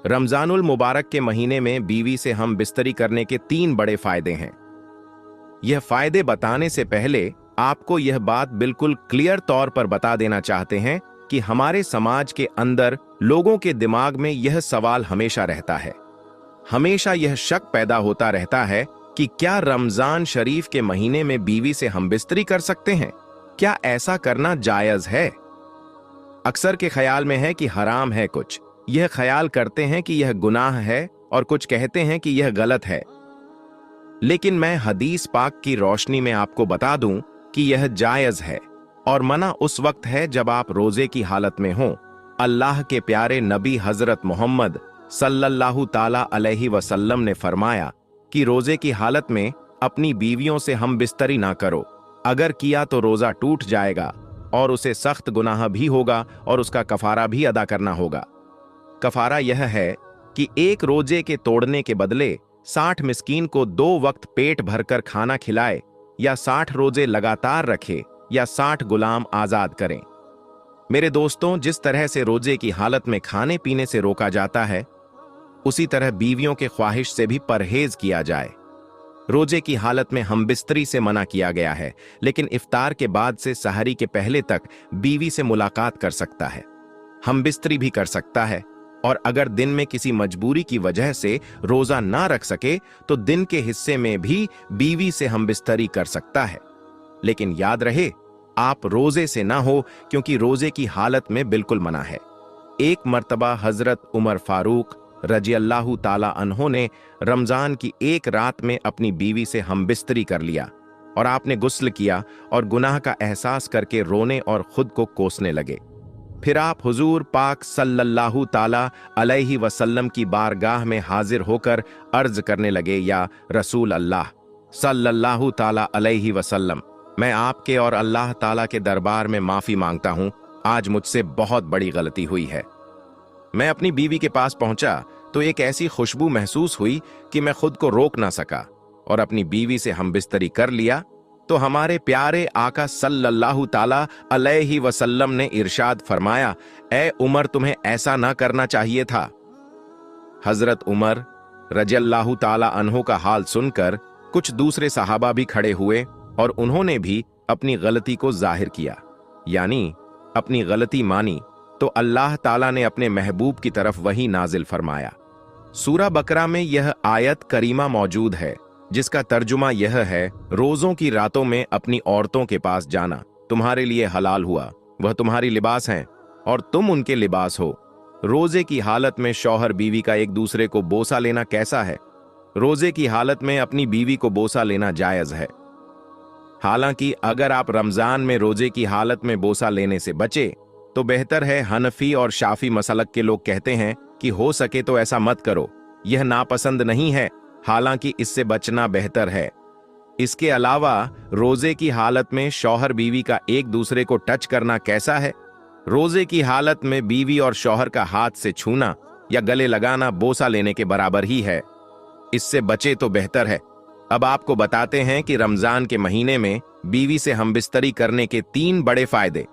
रमजानुल मुबारक के महीने में बीवी से हम बिस्तरी करने के 3 बड़े फायदे हैं। यह फायदे बताने से पहले आपको यह बात बिल्कुल क्लियर तौर पर बता देना चाहते हैं कि हमारे समाज के अंदर लोगों के दिमाग में यह सवाल हमेशा रहता है, हमेशा यह शक पैदा होता रहता है कि क्या रमजान शरीफ के महीने में बीवी से हम बिस्तरी कर सकते हैं? क्या ऐसा करना जायज है? अक्सर के ख्याल में है कि हराम है, कुछ यह ख्याल करते हैं कि यह गुनाह है और कुछ कहते हैं कि यह गलत है। लेकिन मैं हदीस पाक की रोशनी में आपको बता दूं कि यह जायज है और मना उस वक्त है जब आप रोजे की हालत में हों। अल्लाह के प्यारे नबी हजरत मोहम्मद सल्लल्लाहु ताला अलैहि वसल्लम ने फरमाया कि रोजे की हालत में अपनी बीवियों से हम बिस्तरी ना करो, अगर किया तो रोजा टूट जाएगा और उसे सख्त गुनाह भी होगा और उसका कफारा भी अदा करना होगा। कफारा यह है कि एक रोजे के तोड़ने के बदले 60 मिस्कीन को 2 वक्त पेट भरकर खाना खिलाए, या 60 रोजे लगातार रखे, या 60 गुलाम आजाद करें। मेरे दोस्तों, जिस तरह से रोजे की हालत में खाने पीने से रोका जाता है, उसी तरह बीवियों के ख्वाहिश से भी परहेज किया जाए। रोजे की हालत में हम बिस्तरी से मना किया गया है, लेकिन इफ्तार के बाद से सहरी के पहले तक बीवी से मुलाकात कर सकता है, हम बिस्तरी भी कर सकता है। और अगर दिन में किसी मजबूरी की वजह से रोजा ना रख सके तो दिन के हिस्से में भी बीवी से हम बिस्तरी कर सकता है। लेकिन याद रहे, आप रोजे से ना हो, क्योंकि रोजे की हालत में बिल्कुल मना है। एक मर्तबा हजरत उमर फारूक रजियल्लाहु ताला अन्हो ने रमजान की एक रात में अपनी बीवी से हम बिस्तरी कर लिया और आपने गुस्ल किया और गुनाह का एहसास करके रोने और खुद को कोसने लगे। फिर आप हुजूर पाक सल्लल्लाहु ताला अलैहि वसल्लम की बारगाह में हाजिर होकर अर्ज करने लगे, या रसूल अल्लाह सल्लल्लाहु ताला अलैहि वसल्लम, मैं आपके और अल्लाह ताला के दरबार में माफी मांगता हूं, आज मुझसे बहुत बड़ी गलती हुई है। मैं अपनी बीवी के पास पहुंचा तो एक ऐसी खुशबू महसूस हुई कि मैं खुद को रोक ना सका और अपनी बीवी से हम बिस्तरी कर लिया। तो हमारे प्यारे आका सल्लल्लाहु ताला अलैहि वसल्लम ने इरशाद फरमाया, ए उमर, तुम्हें ऐसा ना करना चाहिए था। हजरत उमर रजियल्लाहु ताला अन्हो का हाल सुनकर कुछ दूसरे सहाबा भी खड़े हुए और उन्होंने भी अपनी गलती को जाहिर किया, यानी अपनी गलती मानी। तो अल्लाह ताला ने अपने महबूब की तरफ वही नाजिल फरमाया। सूरा बकरा में यह आयत करीमा मौजूद है जिसका तर्जुमा यह है, रोजों की रातों में अपनी औरतों के पास जाना तुम्हारे लिए हलाल हुआ, वह तुम्हारी लिबास हैं और तुम उनके लिबास हो। रोजे की हालत में शौहर बीवी का एक दूसरे को बोसा लेना कैसा है? रोजे की हालत में अपनी बीवी को बोसा लेना जायज है। हालांकि अगर आप रमजान में रोजे की हालत में बोसा लेने से बचे तो बेहतर है। हनफी और शाफी मसलक के लोग कहते हैं कि हो सके तो ऐसा मत करो, यह नापसंद नहीं है, हालांकि इससे बचना बेहतर है। इसके अलावा रोजे की हालत में शौहर बीवी का एक दूसरे को टच करना कैसा है? रोजे की हालत में बीवी और शौहर का हाथ से छूना या गले लगाना बोसा लेने के बराबर ही है, इससे बचे तो बेहतर है। अब आपको बताते हैं कि रमजान के महीने में बीवी से हमबिस्तरी करने के 3 बड़े फायदे।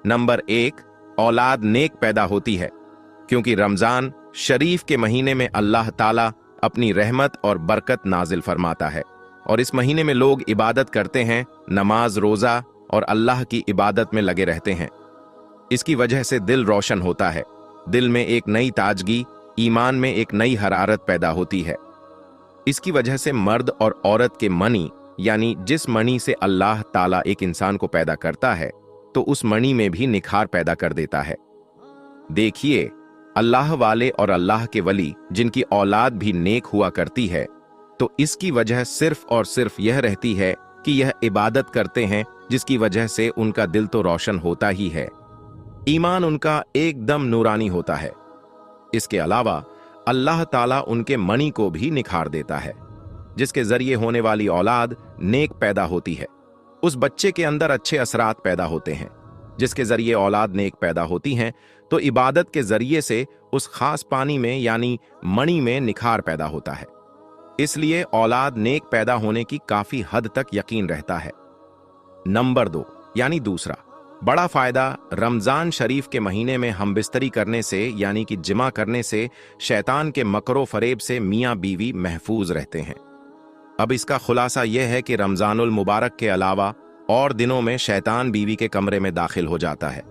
नंबर 1, औलाद नेक पैदा होती है, क्योंकि रमजान शरीफ के महीने में अल्लाह ताला अपनी रहमत और बरकत नाजिल फरमाता है और इस महीने में लोग इबादत करते हैं, नमाज, रोजा और अल्लाह की इबादत में लगे रहते हैं। इसकी वजह से दिल रोशन होता है, दिल में एक नई ताजगी, ईमान में एक नई हरारत पैदा होती है। इसकी वजह से मर्द और औरत के मनी, यानी जिस मणि से अल्लाह ताला एक इंसान को पैदा करता है, तो उस मणि में भी निखार पैदा कर देता है। देखिए, अल्लाह वाले और अल्लाह के वली जिनकी औलाद भी नेक हुआ करती है, तो इसकी वजह सिर्फ और सिर्फ यह रहती है कि यह इबादत करते हैं, जिसकी वजह से उनका दिल तो रोशन होता ही है, ईमान उनका एकदम नूरानी होता है। इसके अलावा अल्लाह ताला उनके मणि को भी निखार देता है, जिसके जरिए होने वाली औलाद नेक पैदा होती है। उस बच्चे के अंदर अच्छे असरात पैदा होते हैं, जिसके जरिए औलाद नेक पैदा होती हैं, तो इबादत के जरिए से उस खास पानी में यानी मणि में निखार पैदा होता है। इसलिए औलाद नेक पैदा होने की काफी हद तक यकीन रहता है। नंबर 2 यानी दूसरा, बड़ा फायदा रमजान शरीफ के महीने में हम बिस्तरी करने से यानी कि जिमा करने से शैतान के मकरो फरेब से मियाँ बीवी महफूज रहते हैं। अब इसका खुलासा यह है कि रमजानुल मुबारक के अलावा और दिनों में शैतान बीवी के कमरे में दाखिल हो जाता है।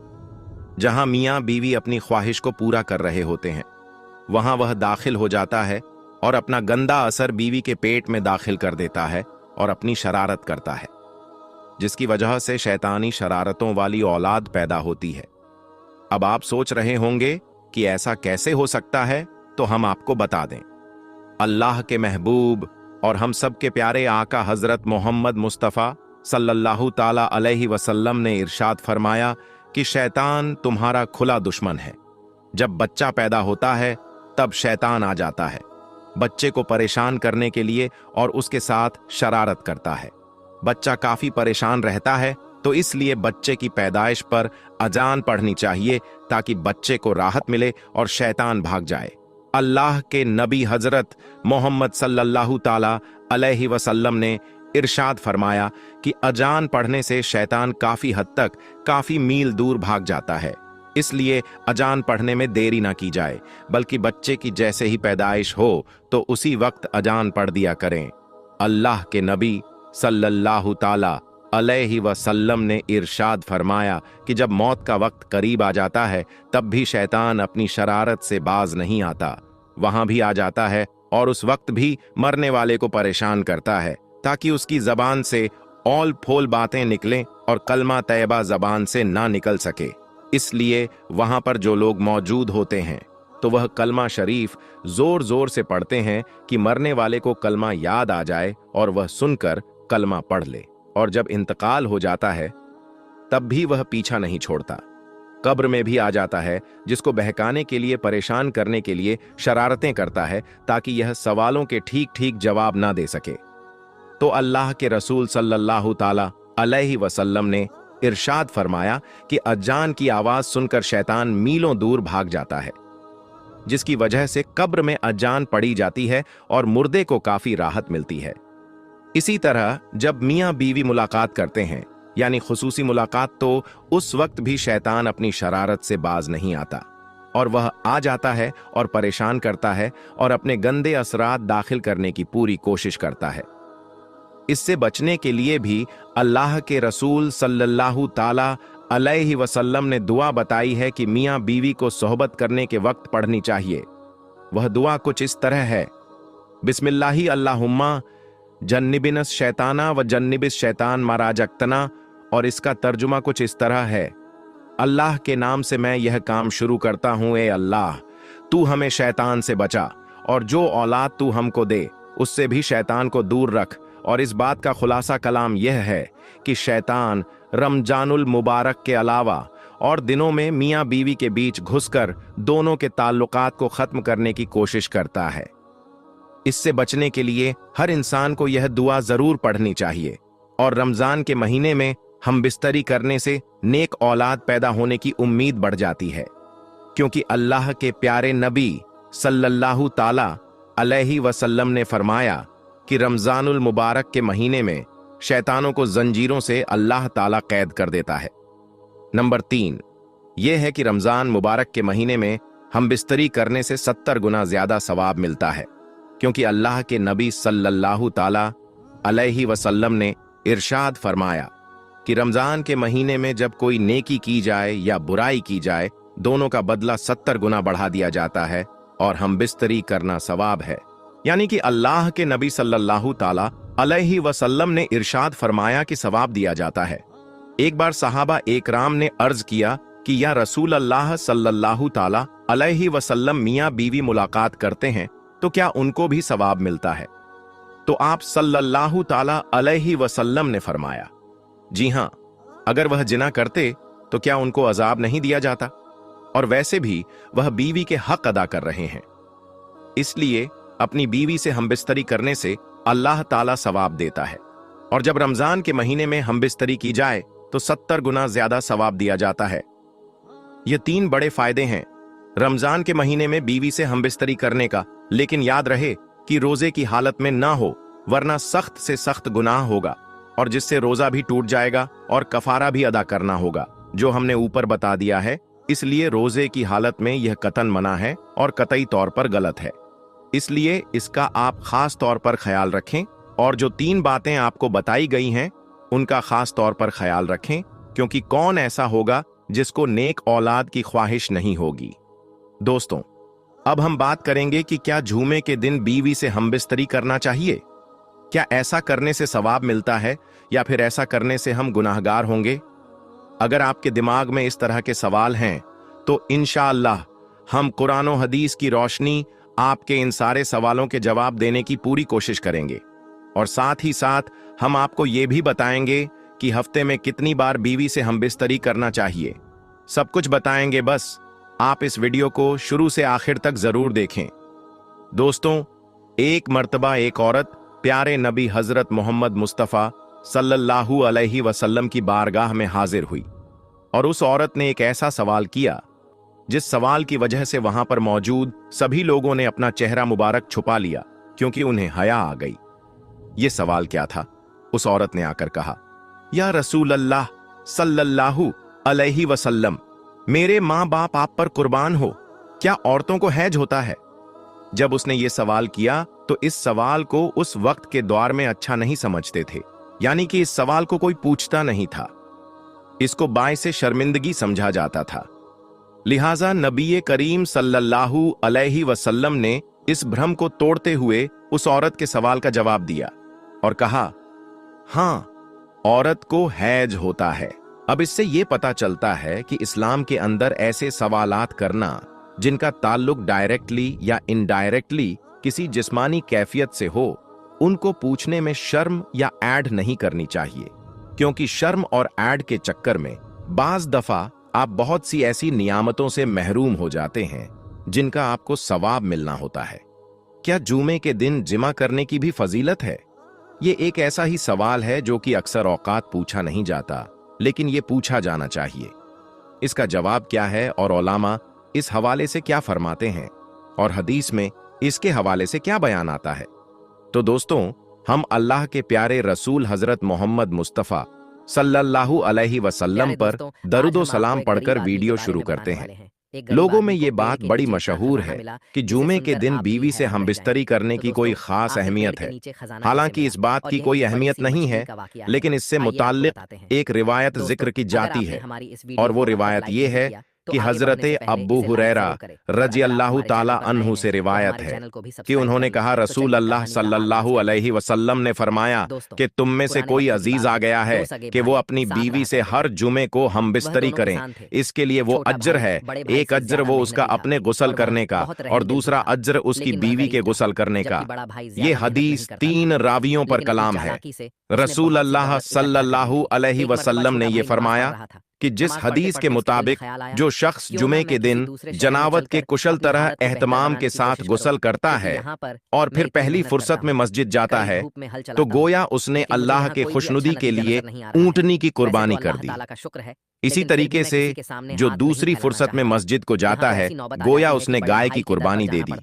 जहां मियाँ बीवी अपनी ख्वाहिश को पूरा कर रहे होते हैं, वहां वह दाखिल हो जाता है और अपना गंदा असर बीवी के पेट में दाखिल कर देता है और अपनी शरारत करता है, जिसकी वजह से शैतानी शरारतों वाली औलाद पैदा होती है। अब आप सोच रहे होंगे कि ऐसा कैसे हो सकता है, तो हम आपको बता दें। अल्लाह के महबूब और हम सब के प्यारे आका हजरत मोहम्मद मुस्तफ़ा सल्लल्लाहु ताला अलैहि वसल्लम ने इरशाद फरमाया कि शैतान तुम्हारा खुला दुश्मन है। जब बच्चा पैदा होता है तब शैतान आ जाता है बच्चे को परेशान करने के लिए और उसके साथ शरारत करता है। बच्चा काफी परेशान रहता है, तो इसलिए बच्चे की पैदाइश पर अजान पढ़नी चाहिए ताकि बच्चे को राहत मिले और शैतान भाग जाए। अल्लाह के नबी हजरत मोहम्मद सल्लल्लाहु ताला अलैहि वसल्लम ने इरशाद फरमाया कि अजान पढ़ने से शैतान काफी हद तक काफी मील दूर भाग जाता है। इसलिए अजान पढ़ने में देरी ना की जाए, बल्कि बच्चे की जैसे ही पैदाइश हो तो उसी वक्त अजान पढ़ दिया करें। अल्लाह के नबी सल्लल्लाहु ताला अलैहि वसल्लम ने इरशाद फरमाया कि जब मौत का वक्त करीब आ जाता है तब भी शैतान अपनी शरारत से बाज नहीं आता, वहां भी आ जाता है और उस वक्त भी मरने वाले को परेशान करता है ताकि उसकी जबान से औल फोल बातें निकलें और कलमा तैयबा जबान से ना निकल सके। इसलिए वहां पर जो लोग मौजूद होते हैं तो वह कलमा शरीफ जोर जोर से पढ़ते हैं कि मरने वाले को कलमा याद आ जाए और वह सुनकर कलमा पढ़ ले, और जब इंतकाल हो जाता है तब भी वह पीछा नहीं छोड़ता। कब्र में भी आ जाता है, जिसको बहकाने के लिए परेशान करने के लिए शरारतें करता है ताकि यह सवालों के ठीक ठीक जवाब ना दे सके। तो अल्लाह के रसूल सल्लल्लाहु ताला अलैहि वसल्लम ने इरशाद फरमाया कि अजान की आवाज सुनकर शैतान मीलों दूर भाग जाता है, जिसकी वजह से कब्र में अजान पढ़ी जाती है और मुर्दे को काफी राहत मिलती है। इसी तरह जब मियाँ बीवी मुलाकात करते हैं यानी खुसूसी मुलाकात, तो उस वक्त भी शैतान अपनी शरारत से बाज नहीं आता और वह आ जाता है और परेशान करता है और अपने गंदे असरात दाखिल करने की पूरी कोशिश करता है। इससे बचने के लिए भी अल्लाह के रसूल सल्लल्लाहु ताला अलैहि वसल्लम ने दुआ बताई है कि मियाँ बीवी को सोहबत करने के वक्त पढ़नी चाहिए। वह दुआ कुछ इस तरह है, बिस्मिल्लाहि अल्लाहुम्मा जन्निबिनस शैताना व जन्निबिस शैतान माराजक्तना, और इसका तर्जुमा कुछ इस तरह है, अल्लाह के नाम से मैं यह काम शुरू करता हूं, ए अल्लाह तू हमें शैतान से बचा और जो औलाद तू हमको दे उससे भी शैतान को दूर रख। और इस बात का खुलासा कलाम यह है कि शैतान रमजानुल मुबारक के अलावा और दिनों में मियाँ बीवी के बीच घुसकर दोनों के ताल्लुकात को खत्म करने की कोशिश करता है। इससे बचने के लिए हर इंसान को यह दुआ जरूर पढ़नी चाहिए और रमजान के महीने में हम बिस्तरी करने से नेक औलाद पैदा होने की उम्मीद बढ़ जाती है, क्योंकि अल्लाह के प्यारे नबी सल्लल्लाहु ताला अलैहि वसल्लम ने फरमाया कि रमजानुल मुबारक के महीने में शैतानों को जंजीरों से अल्लाह ताला कैद कर देता है। नंबर 3 यह है कि रमजान मुबारक के महीने में हम बिस्तरी करने से 70 गुना ज्यादा सवाब मिलता है, क्योंकि अल्लाह के नबी सल्लल्लाहु ताला अलैहि वसल्लम ने इरशाद फरमाया कि रमजान के महीने में जब कोई नेकी की जाए या बुराई की जाए, दोनों का बदला 70 गुना बढ़ा दिया जाता है और हम बिस्तरी करना सवाब है। यानी कि अल्लाह के नबी सल्लल्लाहु ताला अलैहि वसल्लम ने इरशाद फरमाया कि सवाब दिया जाता है। एक बार सहाबा एकराम ने अर्ज किया कि या रसूल अल्लाह सल्लल्लाहु ताला अलैहि वसल्लम मियाँ बीवी मुलाकात करते हैं तो क्या उनको भी सवाब मिलता है? तो आप सल्लल्लाहु ताला अलैहि वसल्लम ने फरमाया, जी हां, अगर वह जिना करते तो क्या उनको अजाब नहीं दिया जाता? और वैसे भी वह बीवी के हक अदा कर रहे हैं, इसलिए अपनी बीवी से हमबिस्तरी करने से अल्लाह ताला सवाब देता है। और जब रमजान के महीने में हमबिस्तरी की जाए तो 70 गुना ज्यादा सवाब दिया जाता है। ये 3 बड़े फायदे हैं रमजान के महीने में बीवी से हमबिस्तरी करने का, लेकिन याद रहे कि रोजे की हालत में ना हो, वरना सख्त से सख्त गुनाह होगा और जिससे रोजा भी टूट जाएगा और कफारा भी अदा करना होगा, जो हमने ऊपर बता दिया है, इसलिए रोजे की हालत में यह कतन मना है और कतई तौर पर गलत है। इसलिए इसका आप खास तौर पर ख्याल रखें और जो 3 बातें आपको बताई गई हैं उनका खास तौर पर ख्याल रखें, क्योंकि कौन ऐसा होगा जिसको नेक औलाद की ख्वाहिश नहीं होगी। दोस्तों, अब हम बात करेंगे कि क्या जुमे के दिन बीवी से हमबिस्तरी करना चाहिए। क्या ऐसा करने से सवाब मिलता है या फिर ऐसा करने से हम गुनाहगार होंगे? अगर आपके दिमाग में इस तरह के सवाल हैं तो इंशाअल्लाह हम कुरान और हदीस की रोशनी आपके इन सारे सवालों के जवाब देने की पूरी कोशिश करेंगे और साथ ही साथ हम आपको ये भी बताएंगे कि हफ्ते में कितनी बार बीवी से हमबिस्तरी करना चाहिए। सब कुछ बताएंगे, बस आप इस वीडियो को शुरू से आखिर तक जरूर देखें। दोस्तों, एक मर्तबा एक औरत प्यारे नबी हजरत मोहम्मद मुस्तफ़ा सल्लल्लाहु अलैहि वसल्लम की बारगाह में हाजिर हुई और उस औरत ने एक ऐसा सवाल किया जिस सवाल की वजह से वहां पर मौजूद सभी लोगों ने अपना चेहरा मुबारक छुपा लिया, क्योंकि उन्हें हया आ गई। ये सवाल क्या था? उस औरत ने आकर कहा, या रसूल अल्लाह सल्लल्लाहु अलैहि वसल्लम, मेरे माँ बाप आप पर कुर्बान हो, क्या औरतों को हैज होता है? जब उसने ये सवाल किया तो इस सवाल को उस वक्त के दौर में अच्छा नहीं समझते थे, यानी कि इस सवाल को कोई पूछता नहीं था, इसको बाइसे शर्मिंदगी समझा जाता था। लिहाजा नबी करीम सल्लल्लाहु अलैहि वसल्लम ने इस भ्रम को तोड़ते हुए उस औरत के सवाल का जवाब दिया और कहा, हां, औरत को हैज होता है। अब इससे यह पता चलता है कि इस्लाम के अंदर ऐसे सवालात करना जिनका ताल्लुक डायरेक्टली या इनडायरेक्टली किसी जिस्मानी कैफियत से हो, उनको पूछने में शर्म या ऐड नहीं करनी चाहिए, क्योंकि शर्म और ऐड के चक्कर में बाज दफा आप बहुत सी ऐसी नियामतों से महरूम हो जाते हैं जिनका आपको सवाब मिलना होता है। क्या जुमे के दिन जिमा करने की भी फजीलत है? ये एक ऐसा ही सवाल है जो कि अक्सर औकात पूछा नहीं जाता, लेकिन ये पूछा जाना चाहिए। इसका जवाब क्या है और उलामा इस हवाले से क्या फरमाते हैं और हदीस में इसके हवाले से क्या बयान आता है? तो दोस्तों, हम अल्लाह के प्यारे रसूल हजरत मोहम्मद मुस्तफ़ा सल्लल्लाहु अलैहि वसल्लम पर दरूद व सलाम पढ़कर वीडियो शुरू करते हैं। लोगों में ये बात बड़ी मशहूर है कि जुमे के दिन बीवी से हमबिस्तरी करने की कोई खास अहमियत है। हालांकि इस बात की कोई अहमियत नहीं है, लेकिन इससे मुताल्लिक एक रिवायत जिक्र की जाती है और वो रिवायत ये है कि हजरत अब्बू हुरैरा रजी अल्लाह ताला अन्हु से रिवायत है कि उन्होंने कहा, रसूल अल्लाह सल्लल्लाहु अलैहि वसल्लम ने फरमाया कि तुम में से कोई अजीज आ गया है कि वो अपनी बीवी से हर जुमे को हमबिस्तरी करें। इसके लिए वो अज्र है, एक अज्र वो उसका अपने गुसल करने का और दूसरा अज्र उसकी बीवी के गुसल करने का। ये हदीस 3 रावियों पर कलाम है। रसूल अल्लाह सल्लल्लाहु अलैहि वसल्लम ने ये फरमाया कि जिस हदीस के मुताबिक जो शख्स जुमे के दिन जनावत के कुशल तरह एहतमाम के साथ गुसल करता है और फिर पहली फुर्सत में मस्जिद जाता है, तो गोया उसने अल्लाह के खुशनुदी के लिए ऊंटनी की कुर्बानी कर दी। इसी तरीके से जो दूसरी फुर्सत में मस्जिद को जाता है, गोया उसने गाय की कुर्बानी दे दी।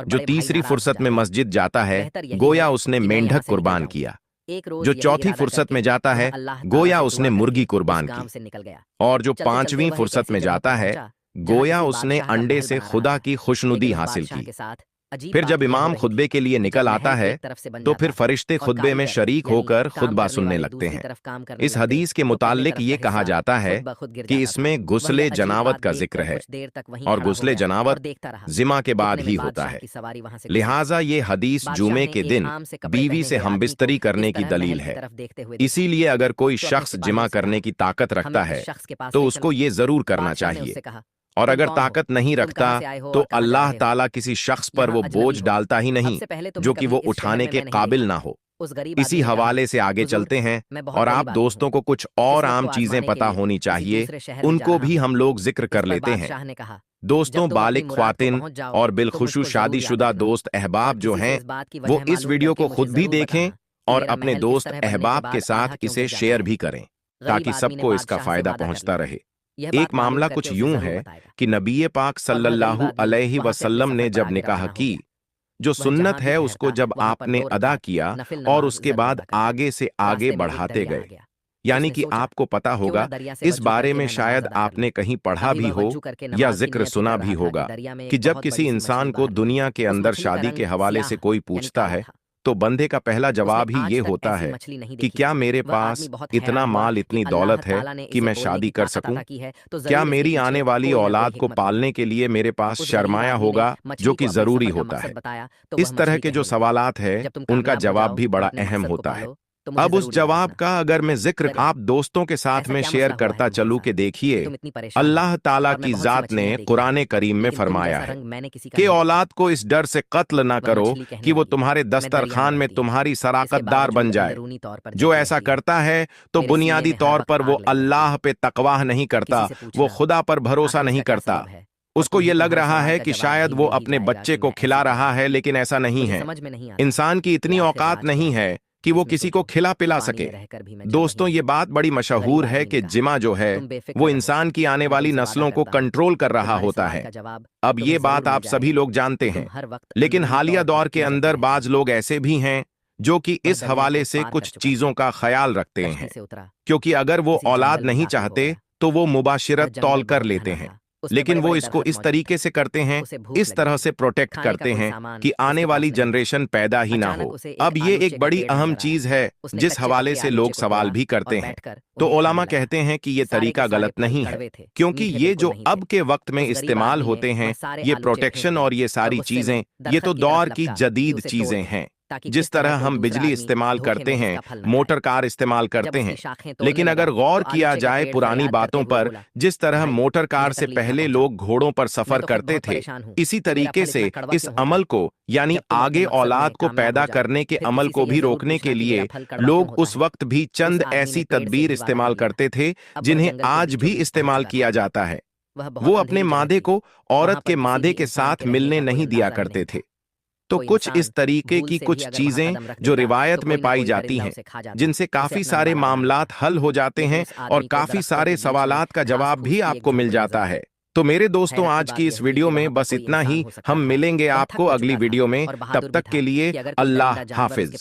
जो तीसरी फुर्सत में मस्जिद जाता है, गोया उसने मेंढक कुर्बान किया। जो चौथी फुर्सत में जाता है, गोया उसने मुर्गी कुर्बान की। और जो 5वीं फुर्सत में जाता है, गोया उसने अंडे से खुदा की खुशनुदी हासिल की। फिर जब इमाम खुतबे के लिए निकल आता है तो फिर फरिश्ते खुतबे में शरीक होकर खुतबा सुनने लगते हैं। इस हदीस के मुताल्लिक ये कहा जाता है कि इसमें गुस्ले जनावत का जिक्र है और गुस्ले जनावत जिमा के बाद ही होता है। लिहाजा ये हदीस जुमे के दिन बीवी से हमबिस्तरी करने की दलील है। इसीलिए अगर कोई शख्स जिमा करने की ताकत रखता है तो उसको ये जरूर करना चाहिए, और अगर ताकत नहीं रखता तो अल्लाह ताला किसी शख्स पर वो बोझ डालता ही नहीं जो कि वो उठाने के काबिल ना हो। इसी हवाले से आगे चलते हैं और आप दोस्तों को कुछ और आम चीजें पता होनी चाहिए, उनको भी हम लोग जिक्र कर लेते हैं। दोस्तों, बालिग ख्वातिन और बिलखुशू शादीशुदा दोस्त अहबाब जो हैं, वो इस वीडियो को खुद भी देखें और अपने दोस्त अहबाब के साथ इसे शेयर भी करें ताकि सबको इसका फायदा पहुंचता रहे। एक मामला कुछ यूं है कि नबी पाक सल्लल्लाहु अलैहि वसल्लम ने जब निकाह की, जो सुन्नत है उसको जब आपने अदा किया और उसके बाद आगे से आगे बढ़ाते गए, यानी कि आपको पता होगा, इस बारे में शायद आपने कहीं पढ़ा भी हो या जिक्र सुना भी होगा कि जब किसी इंसान को दुनिया के अंदर शादी के हवाले से कोई पूछता है तो बंदे का पहला जवाब ही ये होता है कि क्या मेरे पास इतना माल, इतनी दौलत है कि मैं शादी कर सकूं? क्या मेरी आने वाली औलाद को पालने के लिए मेरे पास सरमाया होगा, जो कि जरूरी होता है? इस तरह के जो सवालात है उनका जवाब भी बड़ा अहम होता है। अब उस जवाब का अगर मैं जिक्र आप दोस्तों के साथ में शेयर करता चलूं कि देखिए, अल्लाह ताला की जात ने कुरान करीम में फरमाया है कि औलाद को इस डर से कत्ल ना करो कि वो तुम्हारे दस्तरखान में तुम्हारी सराकतदार बन जाए। जो ऐसा करता है तो बुनियादी तौर पर वो अल्लाह पे तकवाह नहीं करता, वो खुदा पर भरोसा नहीं करता। उसको ये लग रहा है कि शायद वो अपने बच्चे को खिला रहा है, लेकिन ऐसा नहीं है। इंसान की इतनी औकात नहीं है कि वो किसी को खिला पिला सके। दोस्तों, ये बात बड़ी मशहूर है कि जिमा जो है वो इंसान की आने वाली नस्लों को कंट्रोल कर रहा होता है। अब ये बात आप सभी लोग जानते हैं, लेकिन हालिया दौर के अंदर बाज लोग ऐसे भी हैं जो कि इस हवाले से कुछ चीजों का ख्याल रखते हैं, क्योंकि अगर वो औलाद नहीं चाहते तो वो मुबाशिरत तौल कर लेते हैं, लेकिन वो इसको इस तरीके से करते हैं, इस तरह से प्रोटेक्ट करते हैं कि आने वाली जनरेशन पैदा ही ना हो। अब ये एक बड़ी अहम चीज है जिस हवाले से लोग सवाल भी करते हैं। तो उलमा कहते हैं कि ये तरीका गलत नहीं है, क्योंकि ये जो अब के वक्त में इस्तेमाल होते हैं, ये प्रोटेक्शन और ये सारी चीजें, ये तो दौर की जदीद चीजें हैं। जिस तरह हम बिजली इस्तेमाल करते हैं, मोटर कार इस्तेमाल करते हैं, लेकिन अगर गौर किया जाए पुरानी बातों पर, जिस तरह मोटर कार से पहले लोग घोड़ों पर सफर करते थे, इसी तरीके से इस अमल को, यानी आगे औलाद को पैदा करने के अमल को भी रोकने के लिए लोग उस वक्त भी चंद ऐसी तदबीर इस्तेमाल करते थे जिन्हें आज भी इस्तेमाल किया जाता है। वो अपने मादे को औरत के मादे के साथ मिलने नहीं दिया करते थे। तो कुछ इस तरीके की कुछ चीजें जो रिवायत में पाई जाती हैं, जिनसे काफी सारे मामलात हल हो जाते हैं और काफी सारे सवालात का जवाब भी आपको मिल जाता है। तो मेरे दोस्तों, आज की इस वीडियो में बस इतना ही। हम मिलेंगे आपको अगली वीडियो में, तब तक के लिए अल्लाह हाफिज।